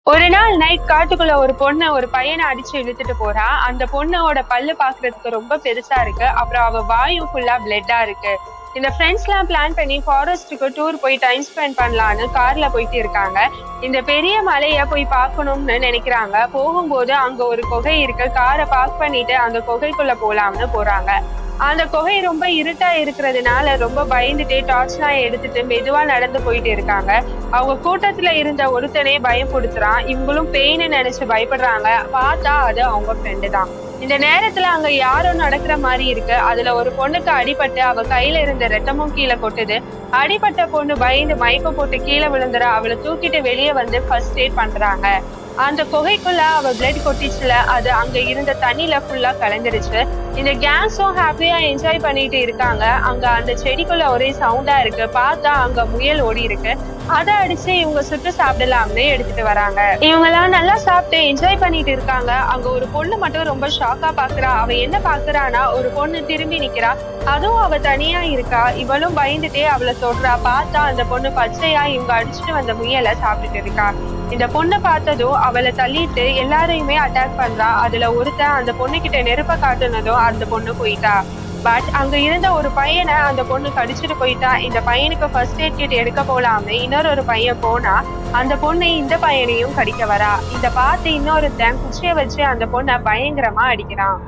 ஒரு நாள் நைட் காட்டுக்குள்ள ஒரு பொண்ண ஒரு பையனை அடிச்சு இழுத்துட்டு போறா. அந்த பொண்ணோட பல்லு பாக்குறதுக்கு ரொம்ப பெருசா இருக்கு. அப்புறம் அவ வாயும் ஃபுல்லா பிளட்டா இருக்கு. இந்த ஃப்ரெண்ட்ஸ் எல்லாம் பிளான் பண்ணி ஃபாரஸ்ட்டுக்கு டூர் போய் டைம் ஸ்பெண்ட் பண்ணலான்னு கார்ல போயிட்டு இருக்காங்க. இந்த பெரிய மலைய போய் பார்க்கணும்னு நினைக்கிறாங்க. போகும்போது அங்க ஒரு குகை இருக்கு. காரை பார்க் பண்ணிட்டு அந்த குகைக்குள்ள போலாம்னு போறாங்க. அந்த குகை ரொம்ப இருட்டா இருக்கிறதுனால ரொம்ப பயந்துட்டே டார்ச் எல்லாம் எடுத்துட்டு மெதுவா நடந்து போயிட்டு இருக்காங்க. அவங்க கூட்டத்துல இருந்த ஒருத்தனே பயப்படுத்துறான். இவங்களும் பெயின்னு நினைச்சு பயப்படுறாங்க. பார்த்தா அது அவங்க ஃப்ரெண்டு தான். இந்த நேரத்துல அங்க யாரோ நடக்கிற மாதிரி இருக்கு. அதுல ஒரு பொண்ணுக்கு அடிபட்டு அவ கையில இருந்த ரத்தமும் கீழே கொட்டுது. அடிபட்ட பொண்ணு பயந்து மயக்கம் போட்டு கீழே விழுந்துறா. அவளை தூக்கிட்டு வெளியே வந்து ஃபர்ஸ்ட் எய்ட் பண்றாங்க. அந்த குகைக்குள்ள அவ பிளட் கொட்டிச்சுல, அது அங்க இருந்த தண்ணியில ஃபுல்லா கலந்துருச்சு. இந்த கேங்ஸும் ஹாப்பியா என்ஜாய் பண்ணிட்டு இருக்காங்க. அங்க அந்த செடிக்குள்ள ஒரே சவுண்டா இருக்கு. பார்த்தா அங்க முயல் ஓடி இருக்கு. அதை அடிச்சு இவங்க சுட்டு சாப்பிடலாம்னு எடுத்துட்டு வராங்க. இவங்க எல்லாம் நல்லா சாப்பிட்டு என்ஜாய் பண்ணிட்டு இருக்காங்க. அங்க ஒரு பொண்ணு மட்டும் ரொம்ப ஷாக்கா பாக்குறா. அவ என்ன பாக்குறானா, ஒரு பொண்ணு திரும்பி நிக்கிறா. அதுவும் அவ தனியா இருக்கா. இவளும் பயந்துட்டே அவளை தொடுறா. பார்த்தா அந்த பொண்ணு பச்சையா இவங்க அடிச்சுட்டு வந்த முயலை சாப்பிட்டுட்டு இருக்கா. இந்த பொண்ணை பார்த்ததும் அவளை தள்ளிட்டு எல்லாரையுமே அட்டாக் பண்றா. அதுல ஒருத்தன் அந்த பொண்ணு கிட்ட நெருப்ப காட்டுனதும் அந்த பொண்ணு போயிட்டா. பட் அங்க இருந்த ஒரு பையனை அந்த பொண்ணு கடிச்சிட்டு போயிட்டா. இந்த பையனுக்கு ஃபர்ஸ்ட் எய்ட் கிட் எடுக்க போலாமே இன்னொரு பையன் போனா, அந்த பொண்ணு இந்த பையனையும் கடிக்க வரா. இத பார்த்து இன்னொருத்தன் குச்சியை வச்சு அந்த பொண்ணை பயங்கரமா அடிக்கிறான்.